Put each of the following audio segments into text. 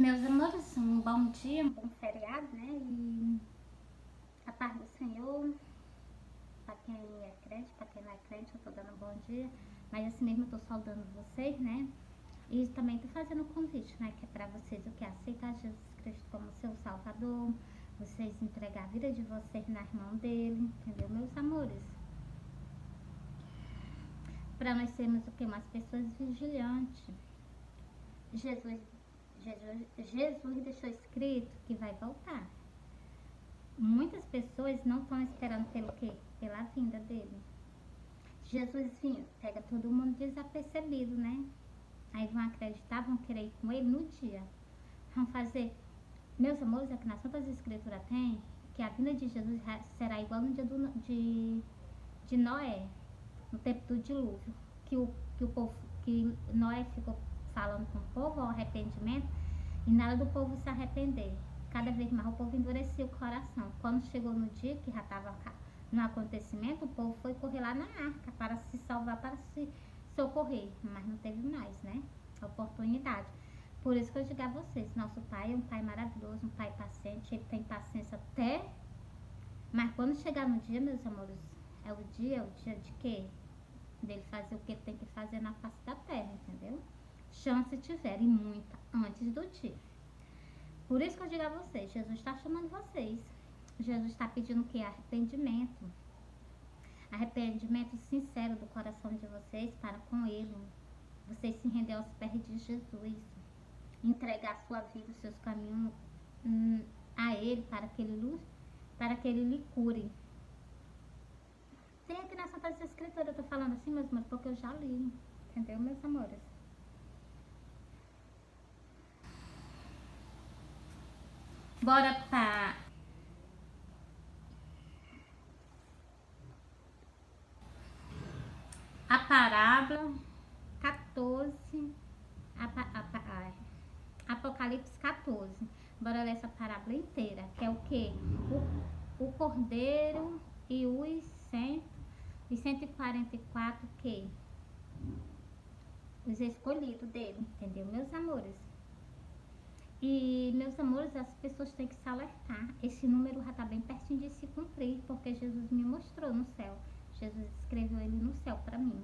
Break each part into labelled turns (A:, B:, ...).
A: Meus amores, um bom dia, um bom feriado, né? E a paz do Senhor, para quem é crente, para quem não é crente, eu tô dando um bom dia, mas assim mesmo eu tô saudando vocês, né? E também tô fazendo um convite, né? Que é para vocês o que? Aceitar Jesus Cristo como seu Salvador, vocês entregar a vida de vocês nas mãos dele, entendeu, meus amores? Para nós sermos o que? Umas pessoas vigilantes. Jesus, Jesus deixou escrito que vai voltar. Muitas pessoas não estão esperando pelo quê? Pela vinda dele. Jesus vinha, pega todo mundo desapercebido, né? Aí vão acreditar, vão querer ir com ele no dia. Vão fazer. Meus amores, aqui nas Santas Escrituras tem que a vinda de Jesus será igual no dia de Noé, no tempo do dilúvio. Que o povo, que Noé ficou falando com o povo ao arrependimento e nada do povo se arrepender. Cada vez mais o povo endurecia o coração. Quando chegou no dia que já estava no acontecimento, o povo foi correr lá na arca para se salvar, para se socorrer. Mas não teve mais, né? A oportunidade. Por isso que eu digo a vocês, nosso pai é um pai maravilhoso, um pai paciente, ele tem paciência até... Mas quando chegar no dia, meus amores, é o dia de quê? Dele fazer o que ele tem que fazer na face da terra, entendeu? Chance tiver, e muita, antes do dia. Por isso que eu digo a vocês, Jesus está chamando vocês. Jesus está pedindo o que? Arrependimento. Arrependimento sincero do coração de vocês para com Ele. Vocês se render aos pés de Jesus. Entregar a sua vida, os seus caminhos a Ele para que Ele lhe cure. Tem aqui na Santa Escritura, eu tô falando assim, meus amores, porque eu já li. Entendeu, meus amores? Bora para a parábola 14, Apocalipse 14. Bora ler essa parábola inteira, que é o que? O cordeiro e os 144 que? Os escolhidos dele, entendeu, meus amores? E, meus amores, as pessoas têm que se alertar. Esse número já está bem pertinho de se cumprir, porque Jesus me mostrou no céu. Jesus escreveu ele no céu para mim.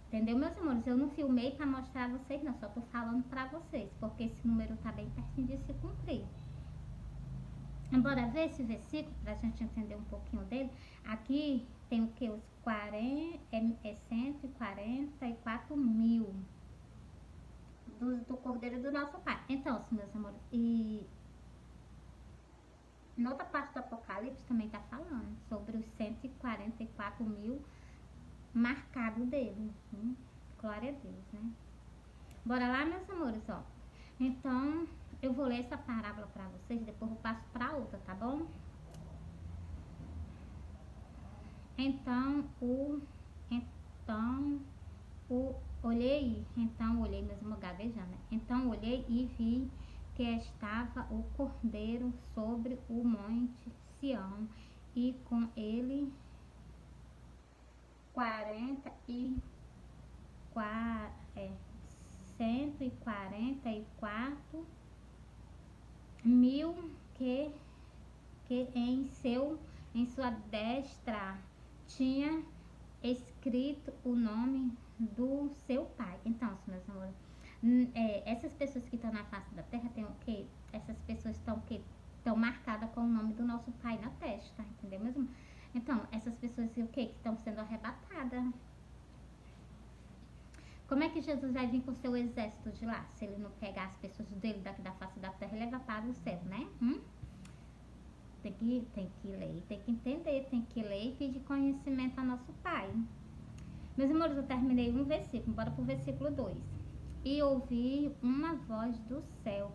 A: Entendeu, meus amores? Eu não filmei para mostrar a vocês, não. Só tô falando para vocês, porque esse número tá bem pertinho de se cumprir. Bora ver esse versículo para a gente entender um pouquinho dele. Aqui tem o que? Os 144 mil do cordeiro do nosso pai. Então, meus amores, e na outra parte do Apocalipse também tá falando sobre os 144 mil marcado dele. Glória a Deus, né? Bora lá, meus amores, ó. Então, eu vou ler essa parábola pra vocês, depois eu passo pra outra, tá bom? Olhei, mesmo gaguejando, né? Então, olhei e vi que estava o cordeiro sobre o monte Sião, e com ele 144 mil que em sua destra tinha escrito o nome do seu pai. Então, meus amores, essas pessoas que estão na face da terra tem o quê? Essas pessoas estão marcadas com o nome do nosso pai na testa, entendeu mesmo? Então, essas pessoas o quê? Que estão sendo arrebatadas. Como é que Jesus vai vir com o seu exército de lá? Se ele não pegar as pessoas dele daqui da face da terra e levar para o céu, né? Tem que ler, tem que entender, tem que ler e pedir conhecimento ao nosso Pai. Meus amores, eu terminei um versículo, bora pro versículo 2. E ouvi uma voz do céu,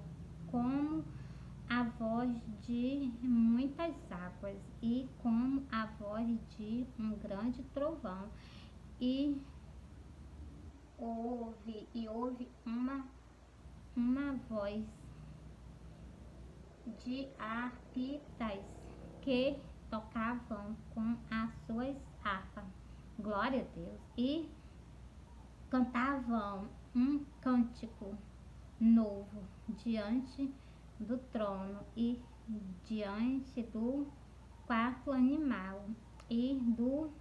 A: como a voz de muitas águas, e como a voz de um grande trovão. E houve uma voz de harpistas que tocavam com as suas harpas, glória a Deus, e cantavam um cântico novo diante do trono e diante do quarto animal e dos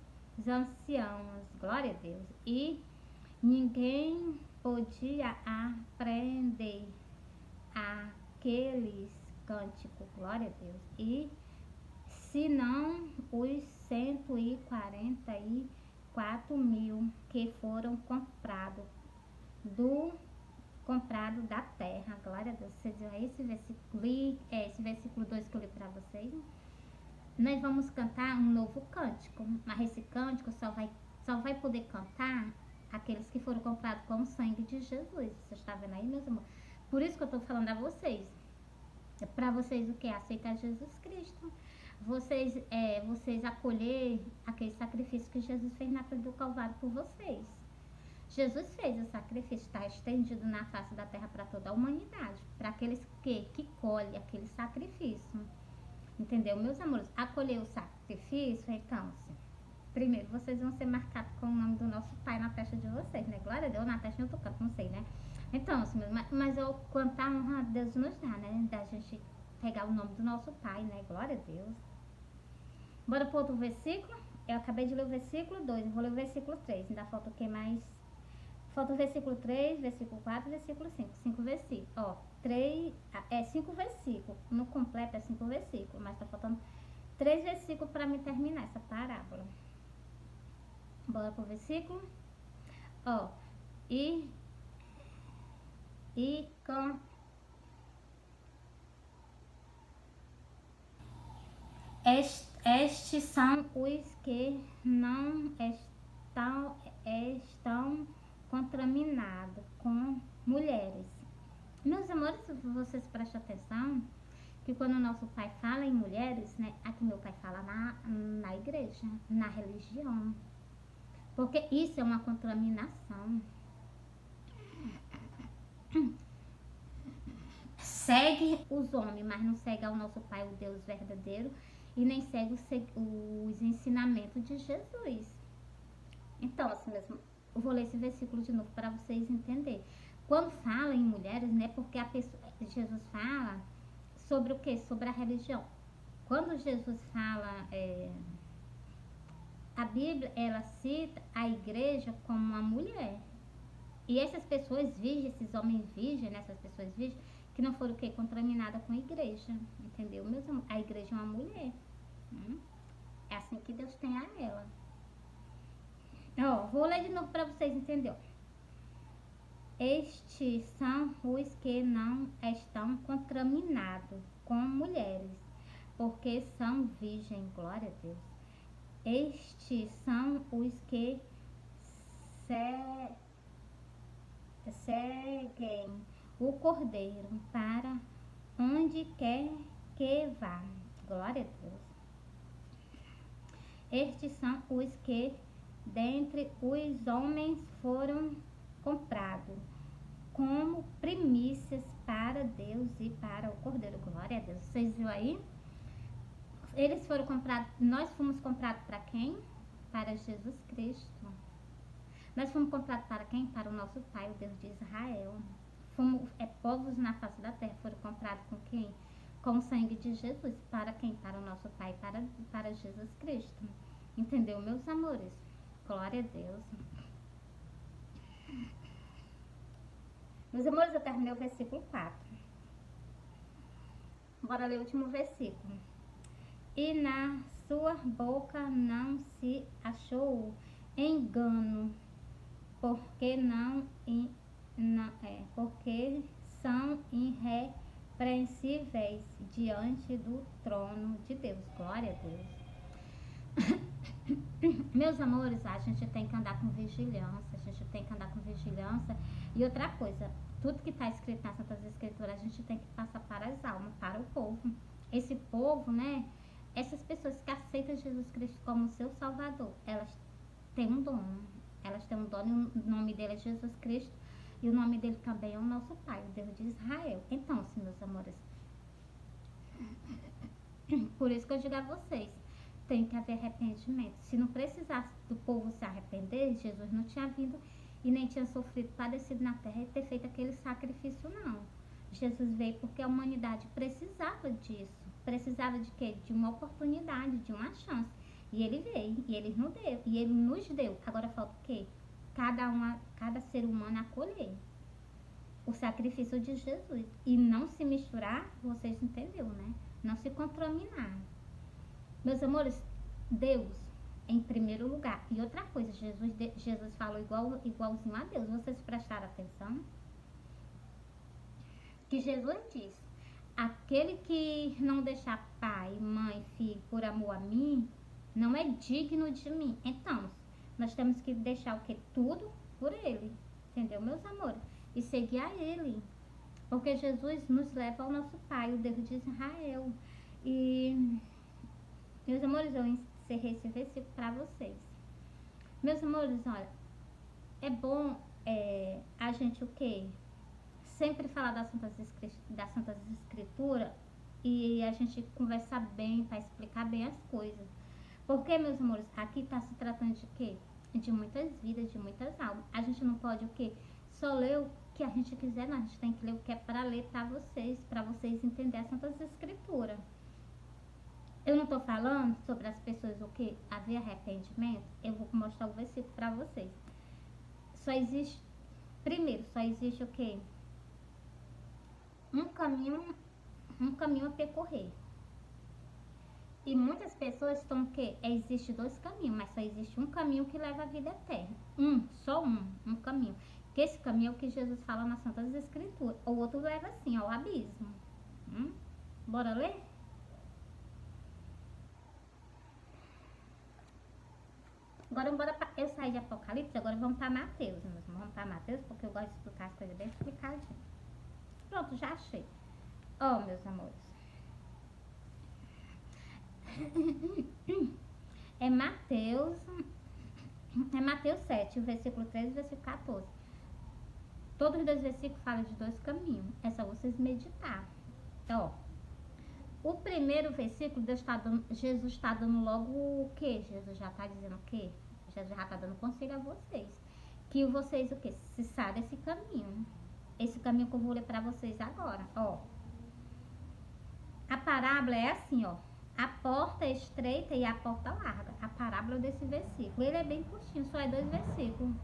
A: anciãos, glória a Deus, e ninguém podia aprender aqueles cânticos, glória a Deus, e senão os 144.000 que foram comprado da terra, glória a Deus. Vocês viram esse versículo, esse versículo 2 que eu li para vocês? Nós vamos cantar um novo cântico, mas esse cântico só vai poder cantar aqueles que foram comprados com o sangue de Jesus. Você está vendo aí, meus amores? Por isso que eu estou falando a vocês. É para vocês o que? Aceitar Jesus Cristo. Vocês acolher aquele sacrifício que Jesus fez na cruz do Calvário por vocês. Jesus fez o sacrifício, está estendido na face da terra para toda a humanidade, para aqueles que colhem aquele sacrifício. Entendeu, meus amores? Acolher o sacrifício, então, primeiro vocês vão ser marcados com o nome do nosso Pai na testa de vocês, né? Glória a Deus, na testa em outro canto, não sei, né? Então, mas eu quanta honra Deus nos dá, né? Da gente pegar o nome do nosso Pai, né? Glória a Deus. Bora pro outro versículo? Eu acabei de ler o versículo 2, eu vou ler o versículo 3. Ainda falta o que mais? Falta o versículo 3, versículo 4 e versículo 5. 5 versículos. Ó, 5 versículos. No completo é 5 versículos, mas tá faltando 3 versículos para me terminar essa parábola. Bora pro versículo. Ó, e com estes são os que não estão contaminados com mulheres. Meus amores, vocês prestem atenção que quando o nosso pai fala em mulheres, né? Aqui meu pai fala na igreja, na religião. Porque isso é uma contaminação. Segue os homens, mas não segue ao nosso Pai, o Deus verdadeiro, e nem segue os ensinamentos de Jesus. Então, assim mesmo, eu vou ler esse versículo de novo para vocês entenderem. Quando fala em mulheres, né, porque Jesus fala sobre o que? Sobre a religião. Quando Jesus fala, a Bíblia, ela cita a igreja como uma mulher. E essas pessoas virgens, esses homens virgens, né, essas pessoas virgens, que não foram o quê? Contaminadas com a igreja, entendeu? A igreja é uma mulher. É assim que Deus tem a ela. Ó, vou ler de novo para vocês entenderem. Estes são os que não estão contaminados com mulheres, porque são virgens, glória a Deus. Estes são os que seguem o Cordeiro para onde quer que vá, glória a Deus. Estes são os que dentre os homens foram comprados como primícias para Deus e para o Cordeiro, glória a Deus. Vocês viram aí? Eles foram comprados, nós fomos comprados para quem? Para Jesus Cristo. Nós fomos comprados para quem? Para o nosso Pai, o Deus de Israel. Povos na face da terra foram comprados com quem? Com o sangue de Jesus. Para quem? Para o nosso Pai, para Jesus Cristo. Entendeu, meus amores? Glória a Deus. Meus amores, eu terminei o versículo 4. Bora ler o último versículo. E na sua boca não se achou engano, porque porque são irrepreensíveis diante do trono de Deus. Glória a Deus. Meus amores, a gente tem que andar com vigilância, E outra coisa, tudo que está escrito nas Santas Escrituras, a gente tem que passar para as almas, para o povo. Esse povo, né? Essas pessoas que aceitam Jesus Cristo como seu Salvador, elas têm um dom. Elas têm um dom e o nome dele é Jesus Cristo. E o nome dele também é o nosso Pai, o Deus de Israel. Então, assim, meus amores, por isso que eu digo a vocês, tem que haver arrependimento. Se não precisasse do povo se arrepender, Jesus não tinha vindo e nem tinha sofrido, padecido na terra e ter feito aquele sacrifício, não. Jesus veio porque a humanidade precisava disso. Precisava de quê? De uma oportunidade, de uma chance. E ele veio, e ele nos deu, e ele nos deu. Agora falta o quê? Cada ser humano acolher o sacrifício de Jesus. E não se misturar, vocês entenderam, né? Não se contaminar. Meus amores, Deus em primeiro lugar. E outra coisa, Jesus falou igualzinho a Deus. Vocês prestaram atenção? Que Jesus disse: aquele que não deixar pai, mãe, filho por amor a mim, não é digno de mim. Então, nós temos que deixar o que? Tudo por ele. Entendeu, meus amores? E seguir a ele. Porque Jesus nos leva ao nosso Pai, o Deus de Israel. E, meus amores, eu encerrei esse versículo para vocês. Meus amores, olha, é bom a gente o quê? Sempre falar das Santas Escrituras e a gente conversar bem para explicar bem as coisas. Porque, meus amores, aqui está se tratando de quê? De muitas vidas, de muitas almas. A gente não pode o quê? Só ler o que a gente quiser, não. A gente tem que ler o que é para ler para vocês entenderem as Santas Escrituras. Eu não estou falando sobre as pessoas o que? Haver arrependimento. Eu vou mostrar o versículo para vocês. Primeiro, só existe o quê? Um caminho a percorrer. E muitas pessoas estão o quê? Existe dois caminhos, mas só existe um caminho que leva à vida eterna. Só um caminho. Que esse caminho é o que Jesus fala nas Santas Escrituras. O outro leva assim, ao abismo. Bora ler? Agora eu saí de Apocalipse, agora vamos para Mateus. Vamos para Mateus, porque eu gosto de explicar as coisas bem explicadinhas. Pronto, já achei. Meus amores. É Mateus 7, o versículo 13 e o versículo 14. Todos os dois versículos falam de dois caminhos. É só vocês meditar. O primeiro versículo, Jesus está dando logo o que? Jesus já está dizendo o quê? Jesus já está dando conselho a vocês. Que vocês o quê? Se sabem esse caminho. Esse caminho que eu vou ler para vocês agora. A parábola é assim, a porta é estreita e a porta larga. A parábola desse versículo. Ele é bem curtinho, só é 2 versículos.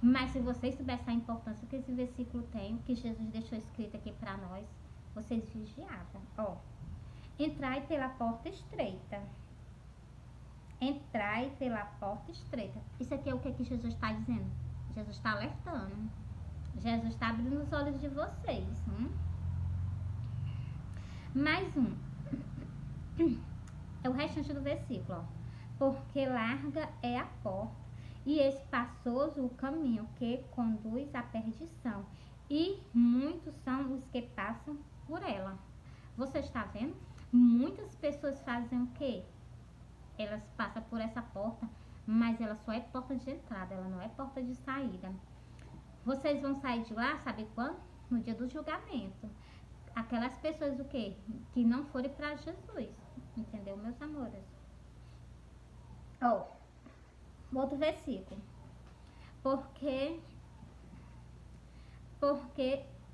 A: Mas se vocês soubessem a importância que esse versículo tem, o que Jesus deixou escrito aqui para nós, vocês vigiavam. Entrai pela porta estreita. Entrai pela porta estreita. Isso aqui é o que Jesus está dizendo. Jesus está alertando. Jesus está abrindo os olhos de vocês. Mais um. É o restante do versículo. Porque larga é a porta e espaçoso o caminho que conduz à perdição. E muitos são os que passam por ela. Você está vendo? Muitas pessoas fazem o quê? Elas passam por essa porta, mas ela só é porta de entrada, ela não é porta de saída. Vocês vão sair de lá, sabe quando? No dia do julgamento. Aquelas pessoas o quê? Que não forem para Jesus. Entendeu, meus amores? Outro versículo. Porque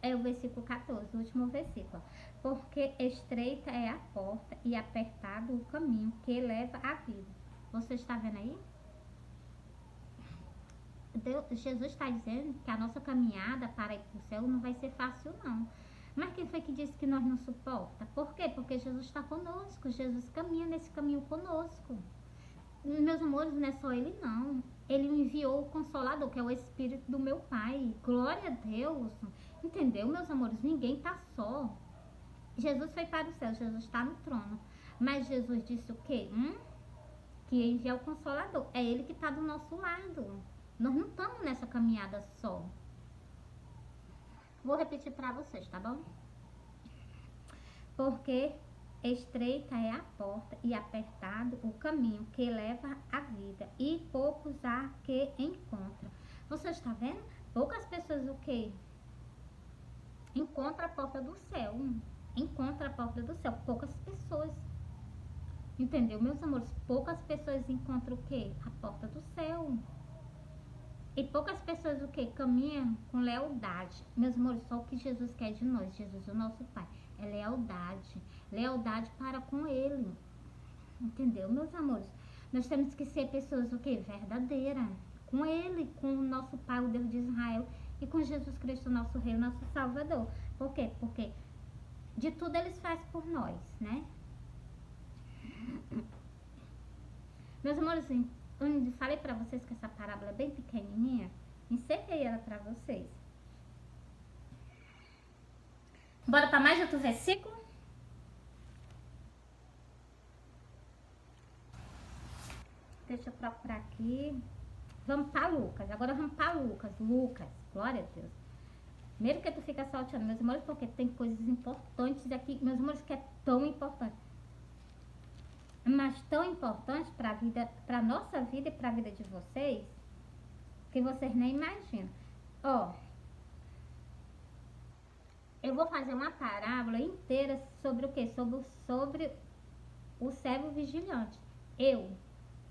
A: é o versículo 14, o último versículo. Porque estreita é a porta e apertado o caminho que leva à vida. Você está vendo aí? Jesus está dizendo que a nossa caminhada para ir para o céu não vai ser fácil, não. Mas quem foi que disse que nós não suporta? Por quê? Porque Jesus está conosco. Jesus caminha nesse caminho conosco. Meus amores, não é só Ele, não. Ele enviou o Consolador, que é o Espírito do meu Pai. Glória a Deus. Entendeu, meus amores? Ninguém está só. Jesus foi para o céu, Jesus está no trono. Mas Jesus disse o quê? Que ia enviar o Consolador. É Ele que está do nosso lado. Nós não estamos nessa caminhada só. Vou repetir para vocês, tá bom? Porque estreita é a porta e apertado o caminho que leva à vida, e poucos há que encontram. Você está vendo? Poucas pessoas o quê? Encontram a porta do céu. Encontra a porta do céu. Poucas pessoas. Entendeu, meus amores? Poucas pessoas encontram o quê? A porta do céu. E poucas pessoas o que? Caminham com lealdade. Meus amores, só o que Jesus quer de nós, Jesus, o nosso Pai, é lealdade. Lealdade para com Ele. Entendeu, meus amores? Nós temos que ser pessoas o que? Verdadeiras. Com Ele, com o nosso Pai, o Deus de Israel, e com Jesus Cristo, nosso Rei, nosso Salvador. Por quê? Porque de tudo eles fazem por nós, né? Meus amores, eu falei pra vocês que essa parábola é bem pequenininha. Encerrei ela pra vocês. Bora pra mais outro versículo? Deixa eu procurar aqui. Vamos pra Lucas. Agora vamos pra Lucas. Lucas, glória a Deus. Mesmo que tu fica salteando, meus amores, porque tem coisas importantes aqui. Meus amores, que é tão importante. Mas tão importante pra vida, pra nossa vida e pra vida de vocês, que vocês nem imaginam. Ó, eu vou fazer uma parábola inteira sobre o quê? Sobre o servo vigilante.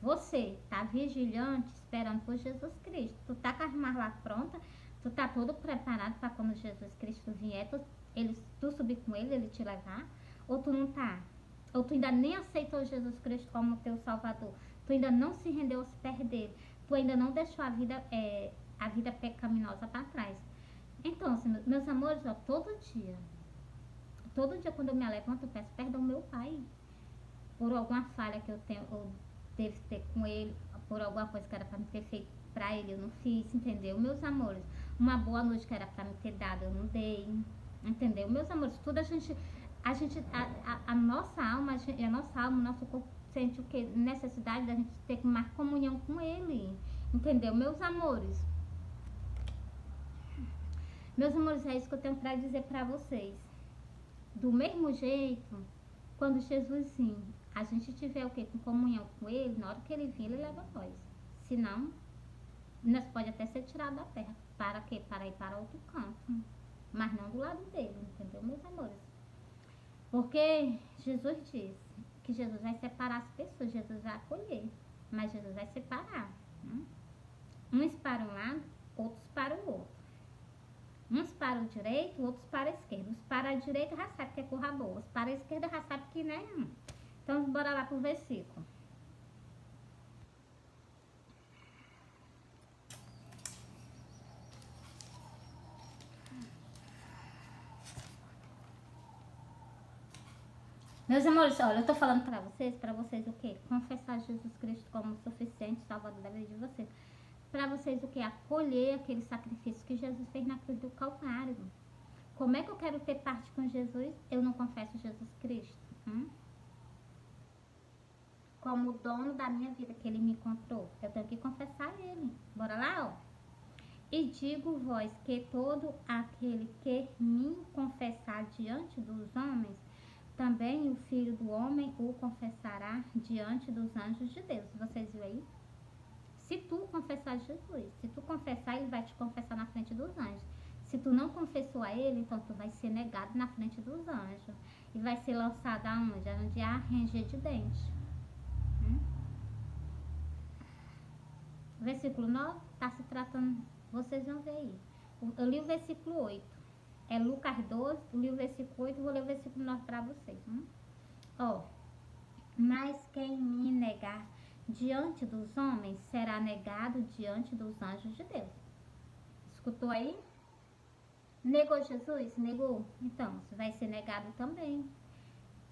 A: Você tá vigilante, esperando por Jesus Cristo. Tu tá com as malas lá pronta, tu tá todo preparado para quando Jesus Cristo vier, tu subir com ele te levar? Ou tu não tá? Ou tu ainda nem aceitou Jesus Cristo como teu Salvador? Tu ainda não se rendeu aos pés dele? Tu ainda não deixou a vida pecaminosa para trás? Então, assim, meus amores, ó, todo dia quando eu me levanto, eu peço perdão ao meu Pai por alguma falha que eu devo ter com ele, por alguma coisa que era para me ter feito para ele, eu não fiz, entendeu? Meus amores, uma boa noite que era para me ter dado, eu não dei, entendeu? Meus amores, tudo a nossa alma, o nosso corpo sente o que? Necessidade da gente ter mais comunhão com ele, entendeu? Meus amores, é isso que eu tenho para dizer para vocês. Do mesmo jeito, quando Jesus vir, a gente tiver o que? Com comunhão com ele, na hora que ele vir, ele leva nós. Senão, nós pode até ser tirado da terra. Para quê? Para ir para outro canto. Mas não do lado dele, entendeu, meus amores? Porque Jesus disse que Jesus vai separar as pessoas, Jesus vai acolher, mas Jesus vai separar. Né? Uns para um lado, outros para o outro. Uns para o direito, outros para a esquerda. Os para a direita já sabe que é corra boa. Os para a esquerda já sabe que não é. Então, bora lá pro versículo. Meus amores, olha, eu tô falando pra vocês o quê? Confessar Jesus Cristo como suficiente salvador da vida de vocês. Pra vocês o quê? Acolher aquele sacrifício que Jesus fez na cruz do Calvário. Como é que eu quero ter parte com Jesus? Eu não confesso Jesus Cristo. Como o dono da minha vida, que ele me comprou. Eu tenho que confessar ele. Bora lá, ó. E digo vós que todo aquele que me confessar diante dos homens, também o Filho do Homem o confessará diante dos anjos de Deus. Vocês viram aí? Se tu confessar Jesus, se tu confessar, ele vai te confessar na frente dos anjos. Se tu não confessou a ele, então tu vai ser negado na frente dos anjos. E vai ser lançado aonde? Onde há ranger de dente. Versículo 9, tá se tratando, vocês vão ver aí. Eu li o versículo 8. É Lucas 12, eu li o versículo 8, vou ler o versículo 9 para vocês. Ó, mas quem me negar diante dos homens será negado diante dos anjos de Deus. Escutou aí? Negou Jesus? Negou? Então, você vai ser negado também.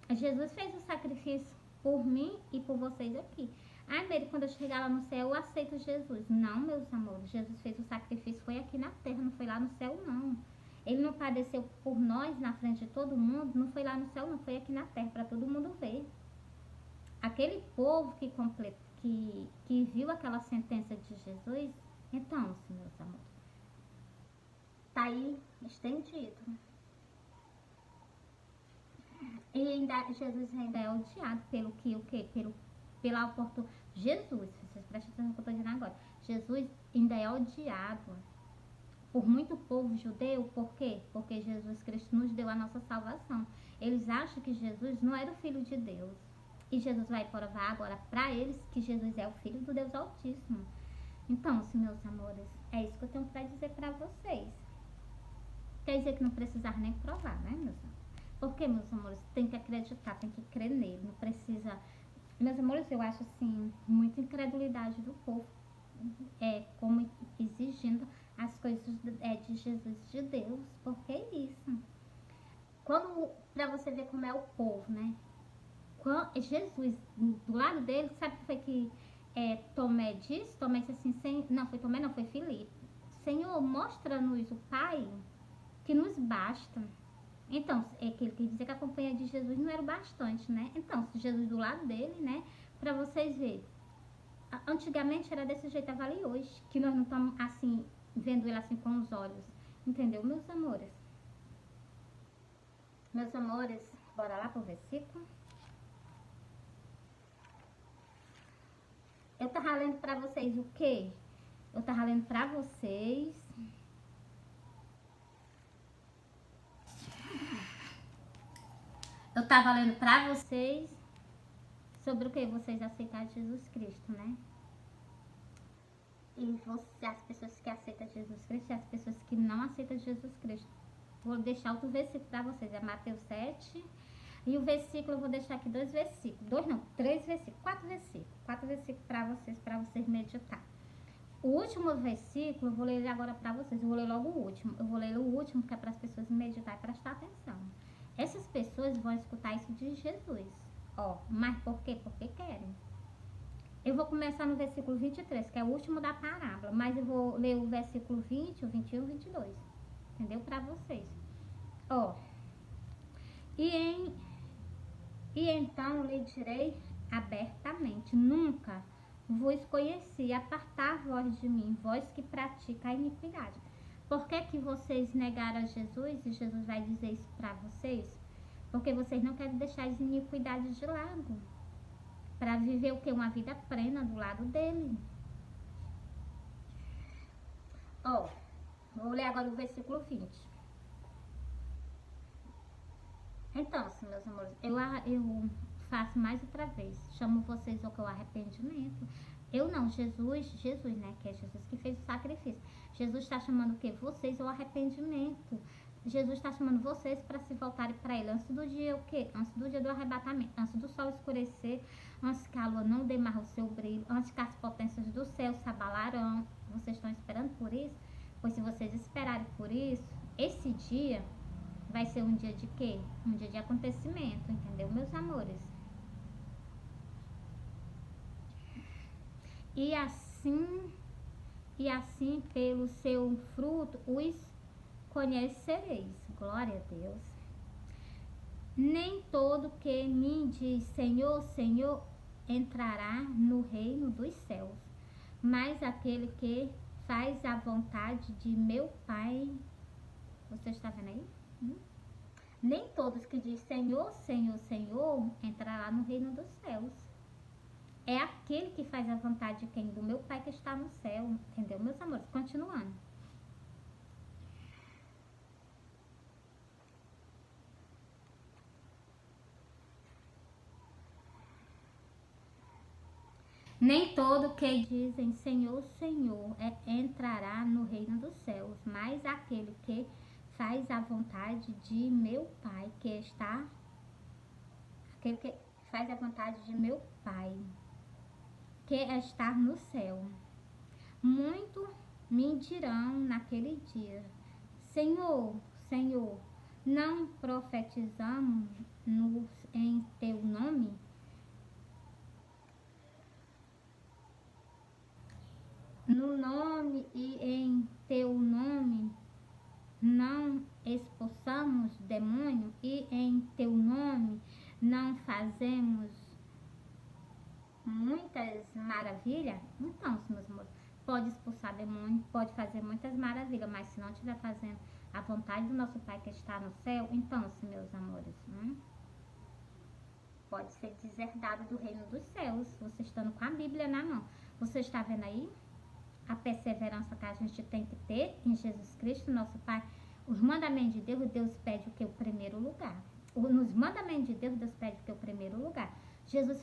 A: Jesus fez o sacrifício por mim e por vocês aqui. Ai, Mary, quando eu chegar lá no céu, eu aceito Jesus. Não, meus amores, Jesus fez o sacrifício, foi aqui na terra, não foi lá no céu, não. Ele não padeceu por nós na frente de todo mundo, não foi lá no céu, não, foi aqui na terra, para todo mundo ver. Aquele povo que viu aquela sentença de Jesus, então, meus amores, tá aí estendido. E ainda, Jesus ainda é odiado pelo que, o quê? Pela oportunidade. Jesus, vocês prestem atenção no que eu estou dizendo agora. Jesus ainda é odiado por muito povo judeu. Por quê? Porque Jesus Cristo nos deu a nossa salvação. Eles acham que Jesus não era o Filho de Deus. E Jesus vai provar agora para eles que Jesus é o Filho do Deus Altíssimo. Então, meus amores, É isso que eu tenho para dizer para vocês. Quer dizer que não precisar nem provar, né, meus amores? Porque, meus amores, tem que acreditar, tem que crer nele, não precisa... Meus amores, eu acho, assim, muita incredulidade do povo, como exigindo as coisas de Jesus, de Deus, porque é isso. Quando, pra você ver como é o povo, né? Jesus, do lado dele, sabe o que foi que Tomé disse? Tomé disse assim, não, foi Tomé, não, foi Filipe. Senhor, mostra-nos o Pai, que nos basta. Então, é que ele quer dizer que a companhia de Jesus não era o bastante, né? Então, se Jesus do lado dele, né? Pra vocês verem. Antigamente era desse jeito, vale hoje. Que nós não estamos, assim, vendo ele assim com os olhos. Entendeu, meus amores? Meus amores, bora lá pro versículo. Eu tava lendo pra vocês o quê? Eu tava lendo pra vocês... Eu tava lendo pra vocês sobre o que? Vocês aceitarem Jesus Cristo, né? E as pessoas que aceitam Jesus Cristo e as pessoas que não aceitam Jesus Cristo. Vou deixar outro versículo pra vocês. É Mateus 7. E o versículo, eu vou deixar aqui 2 versículos. 2 não, 3 versículos. 4 versículos. 4 versículos pra vocês meditar. O último versículo, eu vou ler agora pra vocês. Eu vou ler logo o último. Eu vou ler o último, que é para as pessoas meditar e prestar atenção. Essas pessoas vão escutar isso de Jesus. Mas por quê? Porque querem. Eu vou começar no versículo 23, que é o último da parábola. Mas eu vou ler o versículo 20, o 21 e o 22. Entendeu? Pra vocês. E então lhe direi abertamente, nunca vos conheci, apartar-vos de mim, vós que pratica a iniquidade. Por que que vocês negaram a Jesus? E Jesus vai dizer isso para vocês? Porque vocês não querem deixar as iniquidades de lado. Para viver o que? Uma vida plena do lado dele. Vou ler agora o versículo 20. Então, assim, meus amores, eu faço mais outra vez. Chamo vocês ao arrependimento. Eu não, Jesus, né? Que é Jesus que fez o sacrifício. Jesus está chamando o quê? Vocês ao arrependimento. Jesus está chamando vocês para se voltarem para Ele. Antes do dia o quê? Antes do dia do arrebatamento. Antes do sol escurecer. Antes que a lua não demarre o seu brilho. Antes que as potências do céu se abalarão. Vocês estão esperando por isso? Pois se vocês esperarem por isso, esse dia vai ser um dia de quê? Um dia de acontecimento, entendeu, meus amores? E assim pelo seu fruto os conhecereis. Glória a Deus. Nem todo que me diz Senhor, Senhor entrará no reino dos céus, mas aquele que faz a vontade de meu Pai. Você está vendo aí? Nem todos que dizem Senhor, Senhor, Senhor entrará no reino dos céus. É aquele que faz a vontade de quem? Do meu Pai que está no céu. Entendeu, meus amores? Continuando. Nem todo que dizem Senhor, Senhor entrará no reino dos céus, mas aquele que faz a vontade de meu Pai que está... Aquele que faz a vontade de meu Pai que está no céu. Muito me dirão naquele dia, Senhor, Senhor, não profetizamos em teu nome? No nome e em teu nome não expulsamos demônio e em teu nome não fazemos muitas maravilhas? Então, meus amores, pode expulsar demônio, pode fazer muitas maravilhas, mas se não estiver fazendo a vontade do nosso Pai que está no céu, então, meus amores, pode ser deserdado do reino dos céus, você estando com a Bíblia na mão. Você está vendo aí a perseverança que a gente tem que ter em Jesus Cristo, nosso Pai? Os mandamentos de Deus, Deus pede o que? O primeiro lugar. Nos mandamentos de Deus, Deus pede o que? O primeiro lugar. Jesus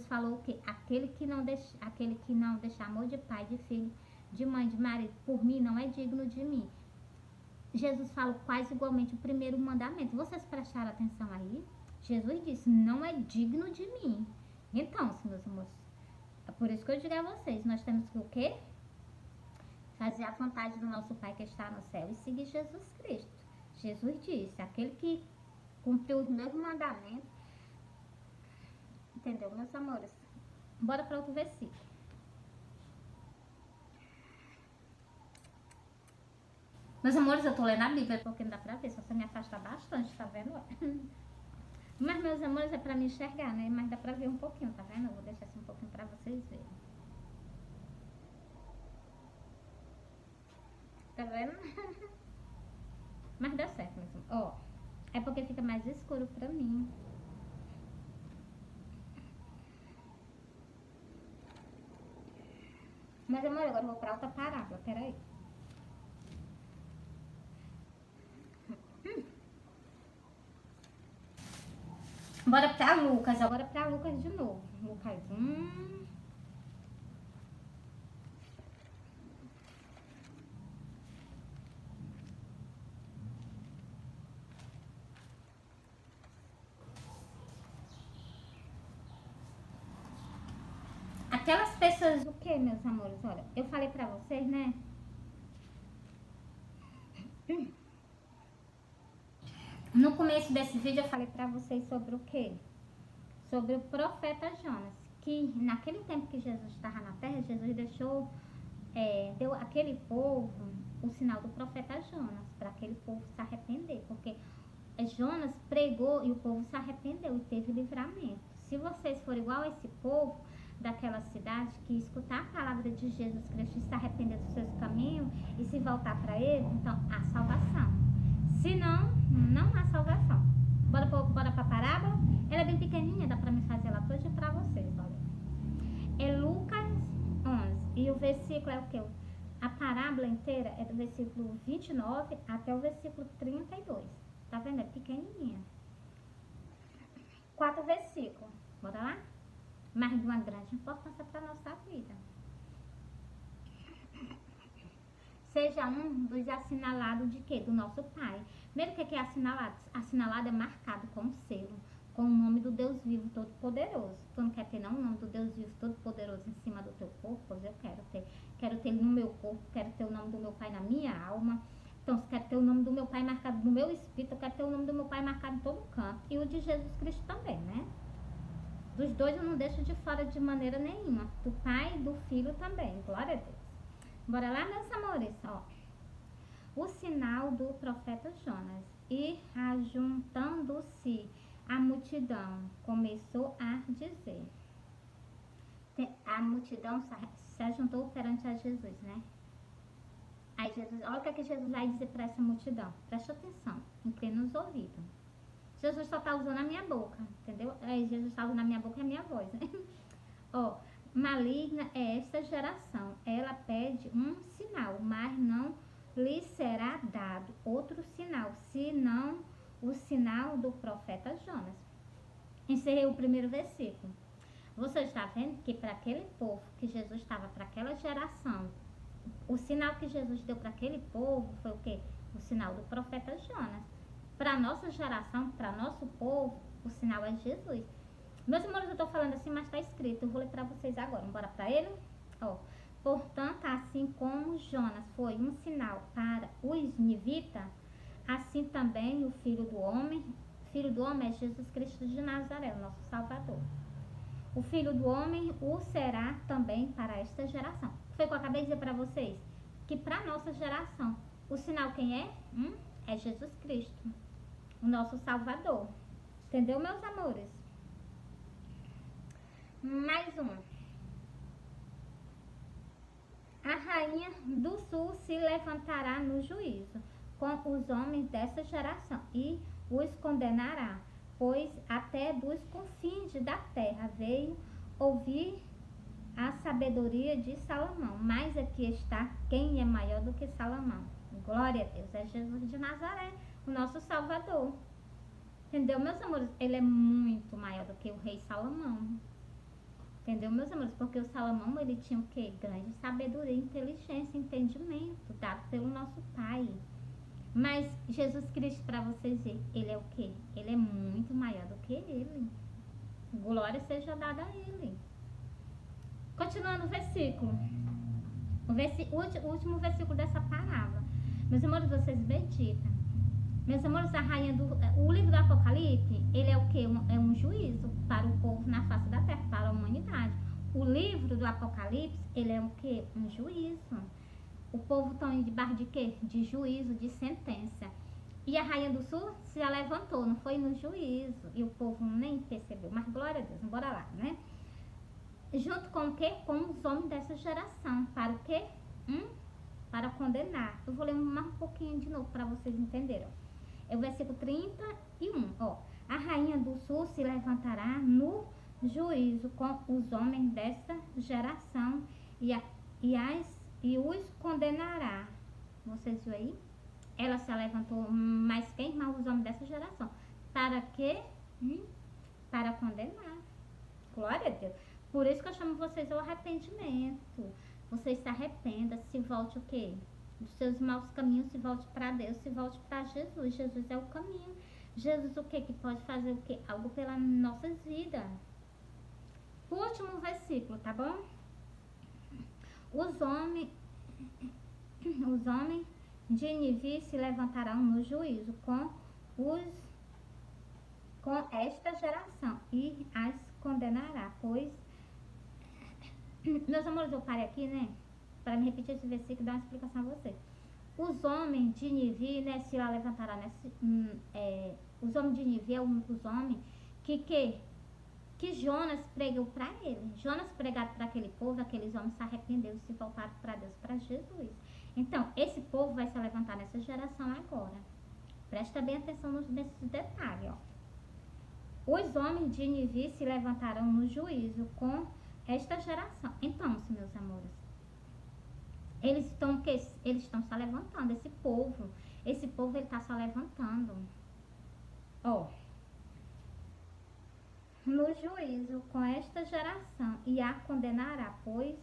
A: falou o que? Aquele que não deixar amor de pai e de filho de mãe, de marido, por mim, não é digno de mim. Jesus fala quase igualmente o primeiro mandamento. Vocês prestaram atenção aí? Jesus disse, não é digno de mim. Então, meus amores, é por isso que eu digo a vocês, nós temos que o quê? Fazer a vontade do nosso Pai que está no céu e seguir Jesus Cristo. Jesus disse, aquele que cumpriu os meus mandamentos, entendeu, meus amores? Bora para outro versículo. Meus amores, eu tô lendo a Bíblia porque não dá pra ver, só você me afasta bastante, tá vendo? Mas, meus amores, é pra me enxergar, né? Mas dá pra ver um pouquinho, tá vendo? Eu vou deixar assim um pouquinho pra vocês verem. Tá vendo? Mas dá certo, meus amores. Ó, é porque fica mais escuro pra mim. Mas, amor, agora eu vou pra outra parábola, peraí. Bora pra Lucas, agora pra Lucas de novo. Lucas 1. Aquelas pessoas, o que, meus amores? Olha, eu falei pra vocês, né? No começo desse vídeo eu falei pra vocês sobre o que? Sobre o profeta Jonas. Que naquele tempo que Jesus estava na terra, Jesus deu aquele povo o sinal do profeta Jonas, para aquele povo se arrepender. Porque Jonas pregou e o povo se arrependeu e teve livramento. Se vocês forem igual a esse povo daquela cidade que escutar a palavra de Jesus Cristo e se arrepender dos seus caminhos e se voltar para ele, então há salvação. Se não, não há salvação. Bora pra parábola? Ela é bem pequenininha, dá pra me fazer ela toda pra vocês, olha. É Lucas 11. E o versículo é o que? A parábola inteira é do versículo 29 até o versículo 32. Tá vendo? É pequenininha. 4 versículos. Bora lá? Mas de uma grande importância pra nossa vida. Seja um dos assinalados de quê? Do nosso Pai. Primeiro, o que é assinalado? Assinalado é marcado com um selo, com o nome do Deus vivo todo-poderoso. Tu não quer ter não o nome do Deus vivo todo-poderoso em cima do teu corpo? Pois eu quero ter. Quero ter ele no meu corpo, quero ter o nome do meu Pai na minha alma. Então, se quero ter o nome do meu Pai marcado no meu espírito, eu quero ter o nome do meu Pai marcado em todo canto. E o de Jesus Cristo também, né? Dos dois eu não deixo de fora de maneira nenhuma. Do Pai e do Filho também. Glória a Deus. Bora lá, meus amores, ó. O sinal do profeta Jonas. E ajuntando-se a multidão, começou a dizer. A multidão se ajuntou perante a Jesus, né? Aí Jesus, olha o que Jesus vai dizer para essa multidão. Presta atenção, inclina os ouvidos. Jesus só tá usando a minha boca, entendeu? Jesus tá usando a minha boca e a minha voz, né? Ó. Maligna é esta geração, ela pede um sinal, mas não lhe será dado outro sinal, senão o sinal do profeta Jonas. Encerrei o primeiro versículo. Você está vendo que para aquele povo que Jesus estava, para aquela geração, o sinal que Jesus deu para aquele povo foi o quê? O sinal do profeta Jonas. Para a nossa geração, para nosso povo, o sinal é Jesus. Meus amores, eu tô falando assim, mas tá escrito. Eu vou ler pra vocês agora. Bora pra ele? Ó. Portanto, assim como Jonas foi um sinal para os nivitas, assim também o Filho do Homem é Jesus Cristo de Nazaré, o nosso Salvador. O Filho do Homem o será também para esta geração. Foi o que eu acabei de dizer pra vocês? Que pra nossa geração, o sinal quem é? É Jesus Cristo, o nosso Salvador. Entendeu, meus amores? Mais um. A rainha do sul se levantará no juízo com os homens dessa geração e os condenará, pois até dos confins da terra veio ouvir a sabedoria de Salomão. Mas aqui está quem é maior do que Salomão. Glória a Deus, é Jesus de Nazaré, o nosso Salvador. Entendeu, meus amores? Ele é muito maior do que o rei Salomão. Entendeu, meus amores? Porque o Salomão, ele tinha o quê? Grande sabedoria, inteligência, entendimento, dado pelo nosso Pai. Mas Jesus Cristo, para vocês verem, ele é o quê? Ele é muito maior do que ele. Glória seja dada a ele. Continuando o versículo. O último versículo dessa parábola. Meus amores, vocês meditam. Meus amores, a rainha do... O livro do Apocalipse, ele é o quê? É um juízo para o povo na face da terra, para a humanidade. O livro do Apocalipse, ele é o quê? Um juízo. O povo está debaixo de quê? De juízo, de sentença. E a rainha do sul se levantou, não foi no juízo. E o povo nem percebeu. Mas glória a Deus, bora lá, né? Junto com o quê? Com os homens dessa geração. Para o quê? Para condenar. Eu vou ler mais um pouquinho de novo para vocês entenderem. É o versículo 31. Ó. A rainha do sul se levantará no juízo com os homens dessa geração e os condenará. Vocês viram aí? Ela se levantou, mas quem? Mas os homens dessa geração. Para quê? Para condenar. Glória a Deus. Por isso que eu chamo vocês ao arrependimento. Você se arrependa, se volte o quê? Dos seus maus caminhos, se volte para Deus, se volte para Jesus. Jesus é o caminho. Jesus o quê? Que pode fazer o quê? Algo pelas nossas vidas. O último versículo, tá bom? Os homens de Nínive se levantarão no juízo com esta geração e as condenará, pois... Meus amores, eu parei aqui, né? Para me repetir esse versículo e dar uma explicação a vocês. Os homens de Nínive, né, se lá levantará, né, os homens de Nínive é os homens que Jonas pregou para ele. Jonas pregado para aquele povo, aqueles homens se arrependeram, se voltaram para Deus, para Jesus. Então, esse povo vai se levantar nessa geração agora. Presta bem atenção nesses detalhes, ó. Os homens de Nínive se levantarão no juízo com esta geração. Então, meus amores, eles estão se levantando, esse povo ele está se levantando, ó, no juízo com esta geração e a condenará, pois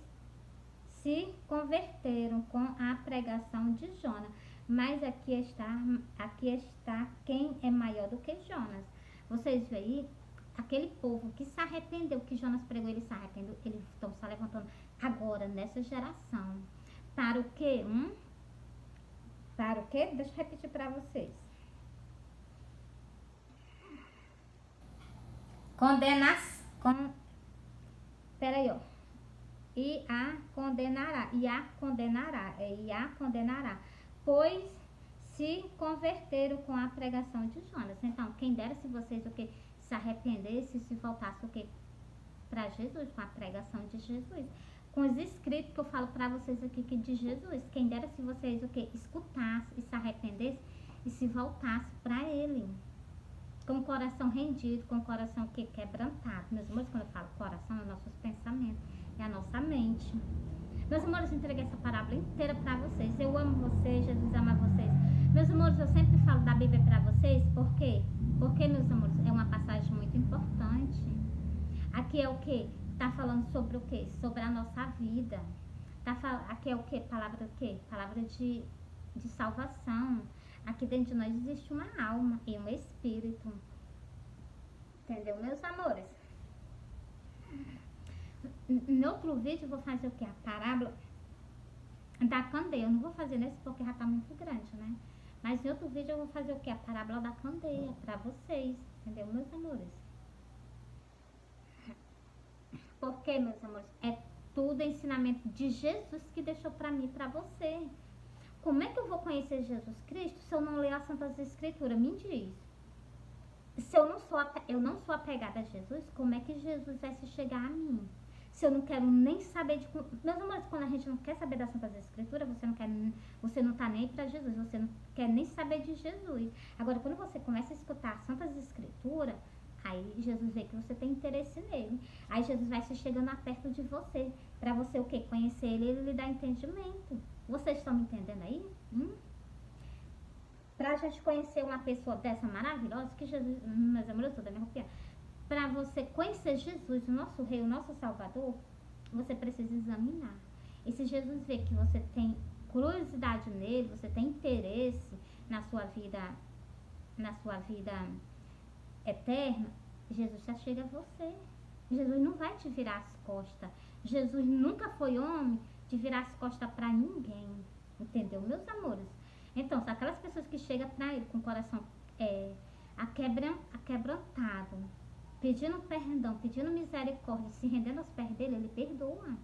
A: se converteram com a pregação de Jonas. Mas aqui está quem é maior do que Jonas. Vocês veem aí? Aquele povo que se arrependeu, que Jonas pregou, ele se arrependeu, eles estão se levantando agora, nessa geração. Para o quê? Para o quê? Deixa eu repetir para vocês. Peraí, ó. E a condenará, pois se converteram com a pregação de Jonas. Então, quem dera se vocês o que se arrependessem, se voltassem o que para Jesus, com a pregação de Jesus, com os escritos que eu falo para vocês aqui que de Jesus. Quem dera se vocês o que escutassem e se arrependessem e se voltassem para Ele, com o coração rendido, com o coração que quebrantado. Meus amores, quando eu falo coração, é nossos pensamentos, é a nossa mente. Meus amores, eu entreguei essa parábola inteira para vocês. Eu amo vocês, Jesus ama vocês. Meus amores, eu sempre falo da Bíblia para vocês, por quê? Porque, meus amores, é uma passagem muito importante. Aqui é o que? Tá falando sobre o quê? Sobre a nossa vida. Aqui é o quê? Palavra do quê? Palavra de salvação. Aqui dentro de nós existe uma alma e um espírito. Entendeu, meus amores? No outro vídeo eu vou fazer o quê? A parábola da candeia. Eu não vou fazer nesse porque já tá muito grande, né? Mas em outro vídeo eu vou fazer o quê? A parábola da candeia pra vocês. Entendeu, meus amores? Porque, meus amores, é tudo ensinamento de Jesus que deixou pra mim e pra você. Como é que eu vou conhecer Jesus Cristo se eu não ler as Santas Escrituras? Me diz. Se eu não sou apegada a Jesus, como é que Jesus vai se chegar a mim? Se eu não quero nem saber de... Meus amores, quando a gente não quer saber das Santas Escrituras, você não tá nem para Jesus, você não quer nem saber de Jesus. Agora, quando você começa a escutar as Santas Escrituras, aí Jesus vê que você tem interesse nele. Aí Jesus vai se chegando perto de você, para você o quê? Conhecer ele e ele lhe dar entendimento. Vocês estão me entendendo aí? Pra gente conhecer uma pessoa dessa maravilhosa, que Jesus... Meus amores, eu tô me arrupiando. para você conhecer Jesus, o nosso Rei, o nosso Salvador, você precisa examinar. E se Jesus vê que você tem curiosidade nele, você tem interesse na sua vida eterna, Jesus já chega a você. Jesus não vai te virar as costas. Jesus nunca foi homem de virar as costas para ninguém. Entendeu, meus amores? Então, se aquelas pessoas que chegam para ele com o coração aquebrantado, pedindo perdão, pedindo misericórdia, se rendendo aos pés dele, ele perdoa.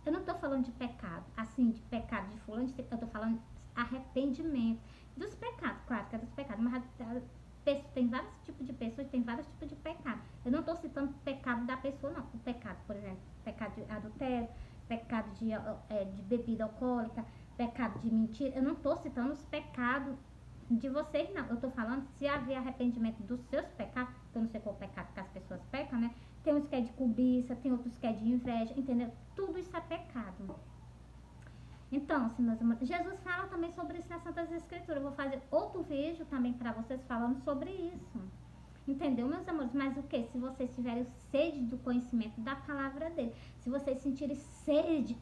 A: Eu não estou falando de pecado, assim, de pecado de fulano, eu estou falando de arrependimento. Dos pecados, claro que é dos pecados, mas tem vários tipos de pessoas, tem vários tipos de pecado. Eu não estou citando o pecado da pessoa, não. O pecado, por exemplo, pecado de adultério, pecado de bebida alcoólica, pecado de mentira. Eu não estou citando os pecados de vocês, não. Eu estou falando se haver arrependimento dos seus pecados, que eu não sei qual pecado que as pessoas pecam, né? Tem uns que é de cobiça, tem outros que é de inveja, entendeu? Tudo isso é pecado. Então, assim, meus amores, Jesus fala também sobre isso nas Santas Escrituras. Eu vou fazer outro vídeo também para vocês falando sobre isso. Entendeu, meus amores? Mas o que? Se vocês tiverem sede do conhecimento da palavra dele, se vocês sentirem sede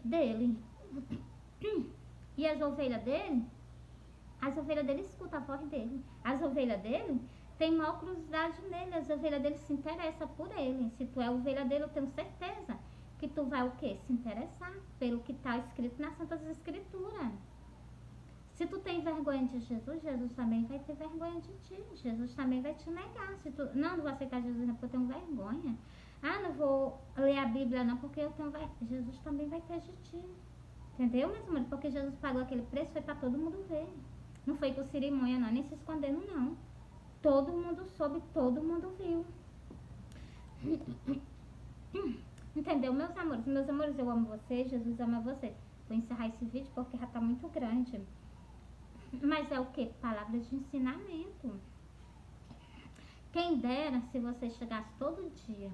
A: dele, e as ovelhas dele escutam a voz dele. As ovelhas dele têm maior curiosidade nele, as ovelhas dele se interessam por ele. Se tu é ovelha dele, eu tenho certeza que tu vai o quê? Se interessar pelo que está escrito nas Santas Escrituras. Se tu tem vergonha de Jesus, Jesus também vai ter vergonha de ti. Jesus também vai te negar. Se tu, não vou aceitar Jesus porque eu tenho vergonha. Não vou ler a Bíblia não porque eu tenho vergonha. Jesus também vai ter de ti. Entendeu, meus amores? Porque Jesus pagou aquele preço, foi para todo mundo ver. Não foi com cerimônia não, nem se escondendo não. Todo mundo soube, todo mundo viu. Entendeu, meus amores? Meus amores, eu amo vocês, Jesus ama vocês. Vou encerrar esse vídeo porque já tá muito grande. Mas é o que? Palavra de ensinamento. Quem dera se vocês chegassem todo dia,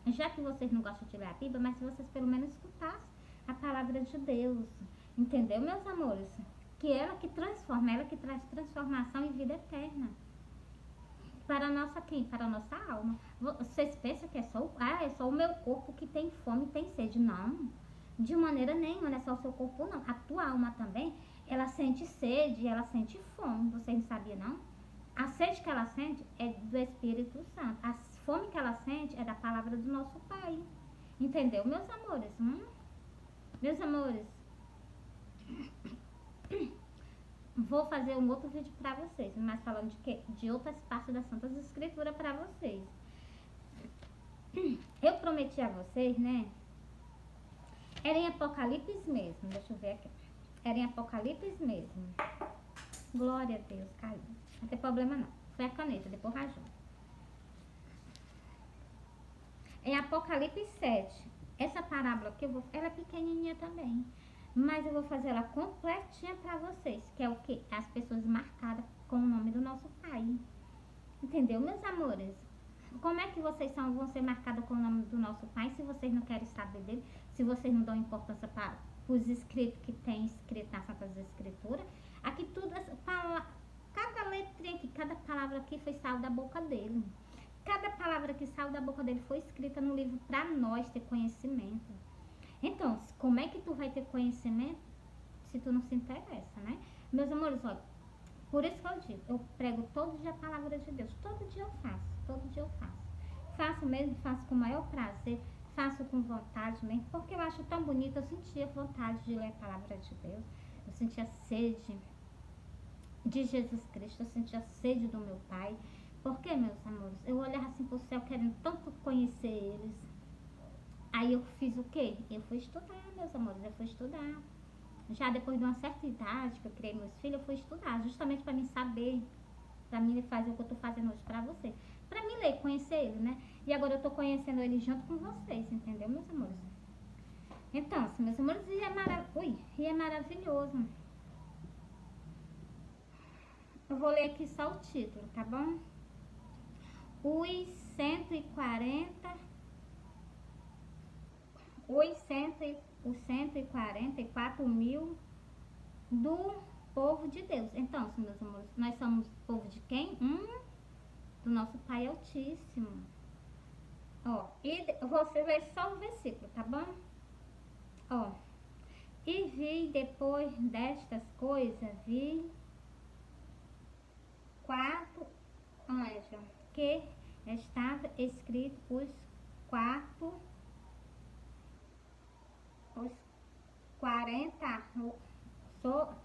A: já que vocês não gostam de ler a Bíblia, mas se vocês pelo menos escutassem a palavra de Deus. Entendeu, meus amores? Que ela que transforma, ela que traz transformação e vida eterna. Para a nossa quem? Para a nossa alma. Vocês pensam que é só o meu corpo que tem fome e tem sede. Não. De maneira nenhuma, não é só o seu corpo, não. A tua alma também, ela sente sede, ela sente fome. Vocês não sabiam, não? A sede que ela sente é do Espírito Santo. A fome que ela sente é da palavra do nosso Pai. Entendeu, meus amores? Meus amores, vou fazer um outro vídeo pra vocês, mas falando de quê? De outras partes das Santas Escrituras pra vocês. Eu prometi a vocês, né? Era em Apocalipse mesmo, deixa eu ver aqui. Era em Apocalipse mesmo. Glória a Deus, caiu. Não tem problema não. Foi a caneta, depois rajou. Em Apocalipse 7. Essa parábola aqui, ela é pequenininha também. Mas eu vou fazer ela completinha pra vocês. Que é o que? As pessoas marcadas com o nome do nosso Pai. Entendeu, meus amores? Como é que vocês vão ser marcados com o nome do nosso Pai se vocês não querem saber dele? Se vocês não dão importância para os escritos que tem escrito nas Santas Escrituras? Aqui tudo, cada letrinha aqui, cada palavra aqui foi saiu da boca dele. Cada palavra que saiu da boca dele foi escrita no livro para nós ter conhecimento. Então, como é que tu vai ter conhecimento se tu não se interessa, né? Meus amores, olha, por isso que eu digo, eu prego todo dia a palavra de Deus. Todo dia eu faço, todo dia eu faço. Faço mesmo, faço com o maior prazer, faço com vontade mesmo, porque eu acho tão bonito, eu sentia vontade de ler a palavra de Deus. Eu sentia sede de Jesus Cristo, eu sentia sede do meu Pai. Porque, meus amores, eu olhava assim pro céu querendo tanto conhecer eles. Aí eu fiz o quê? Eu fui estudar, meus amores, eu fui estudar. Já depois de uma certa idade que eu criei meus filhos, eu fui estudar, justamente para mim saber, para mim fazer o que eu tô fazendo hoje para vocês. Para mim ler, conhecer ele, né? E agora eu tô conhecendo ele junto com vocês, entendeu, meus amores? Então, assim, meus amores, e é maravilhoso. Eu vou ler aqui só o título, tá bom? Os 144 mil do povo de Deus. Então, meus amores, nós somos povo de quem? do nosso Pai Altíssimo. Ó, e você vê só o versículo, tá bom? Ó, e vi depois destas coisas, vi 4 anjos, que estava escrito os 40,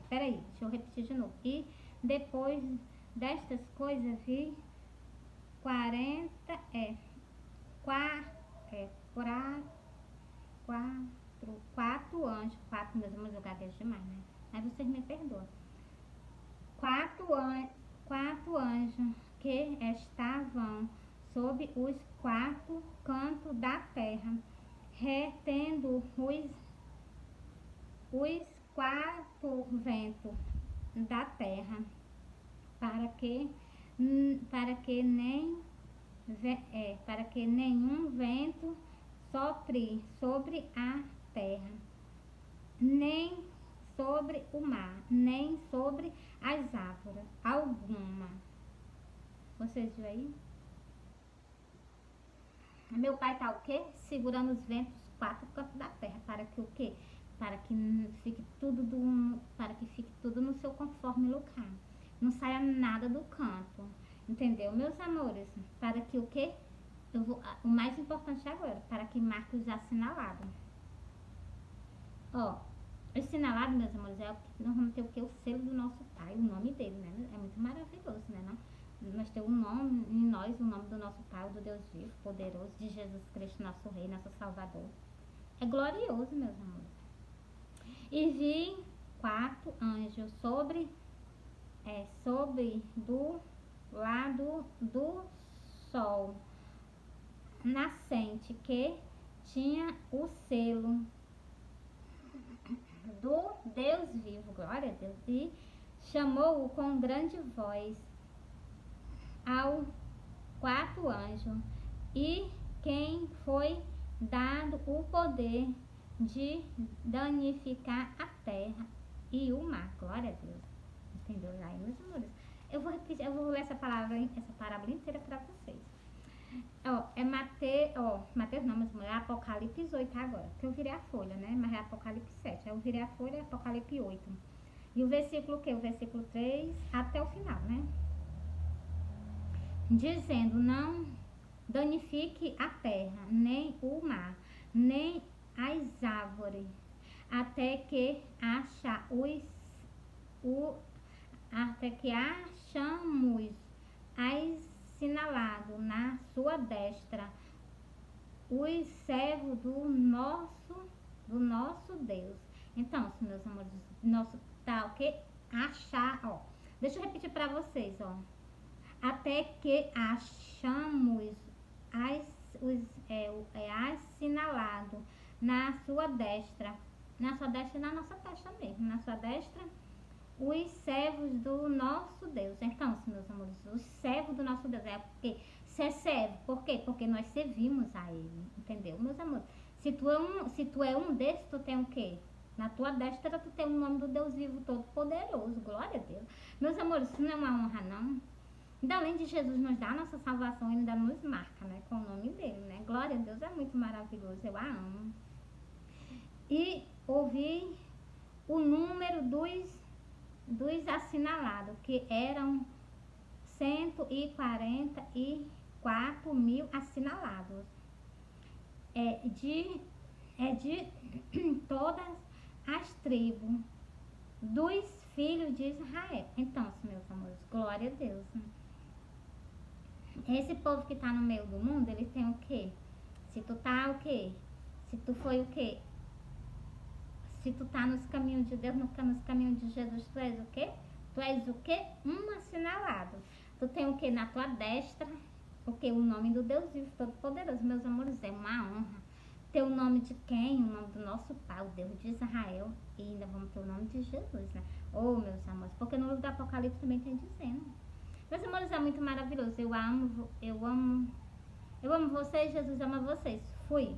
A: peraí, deixa eu repetir de novo. E depois destas coisas vi 40, quatro anjos, meus amores, eu gaguejo demais, né? Aí vocês me perdoam. Quatro anjos que estavam sob os 4 cantos da terra, retendo os 4 ventos da terra, para que nenhum vento sopre sobre a terra, nem sobre o mar, nem sobre as árvores alguma. Vocês viram aí? Meu pai tá o quê? Segurando os ventos 4 cantos da terra, para que o quê? Para que fique tudo no seu conforme lugar. Não saia nada do canto. Entendeu, meus amores? Para que o quê? O mais importante agora, para que marque os assinalados. Ó, o assinalado, meus amores, nós vamos ter o quê? O selo do nosso Pai, o nome dele, né? É muito maravilhoso, né? Não? Nós temos um nome em nós, o nome do nosso Pai, do Deus vivo, poderoso, de Jesus Cristo, nosso Rei, nosso Salvador. É glorioso, meus amores. E vi 4 anjos sobre do lado do sol nascente, que tinha o selo do Deus vivo, glória a Deus, e chamou-o com grande voz ao 4 anjos, e quem foi dado o poder de danificar a terra e o mar, glória a Deus. Entendeu aí, meus amores? Eu vou repetir, eu vou ler essa parábola inteira para vocês. Ó, Mateus não, mas é Apocalipse 8 agora, que eu virei a folha, né? Mas é Apocalipse 7. Eu virei a folha, Apocalipse 8. E o versículo que? O versículo 3 até o final, né? Dizendo, não danifique a terra, nem o mar, nem as árvores, até que achamos assinalado na sua destra os servos do nosso Deus. Então, meus amores, nosso tá o que? Achar, ó. Deixa eu repetir para vocês, ó. Até que achamos assinalado na sua destra, na nossa testa mesmo, na sua destra, os servos do nosso Deus. Então, meus amores, os servos do nosso Deus é porque ser servo, por quê? Porque nós servimos a Ele, entendeu, meus amores? Se tu é um desses, tu tem o quê? Na tua destra tu tem o nome do Deus vivo todo poderoso, glória a Deus. Meus amores, isso não é uma honra, não? Ainda além de Jesus nos dar a nossa salvação, Ele ainda nos marca, né? Com o nome dele, né? Glória a Deus, é muito maravilhoso, eu a amo. E ouvi o número dos assinalados, que eram 144.000 assinalados. De todas as tribos dos filhos de Israel. Então, meus amores, glória a Deus. Esse povo que tá no meio do mundo, ele tem o quê? Se tu tá o quê? Se tu foi o quê? Se tu tá nos caminhos de Deus, nos caminhos de Jesus, tu és o quê? Tu és o quê? Um assinalado. Tu tem o quê na tua destra? O quê? O nome do Deus vivo, todo poderoso. Meus amores, é uma honra ter o nome de quem? O nome do nosso Pai, o Deus de Israel. E ainda vamos ter o nome de Jesus, né? Oh, meus amores, porque no livro do Apocalipse também tem dizendo. Meus amores, é muito maravilhoso. Eu amo vocês, Jesus ama vocês. Fui.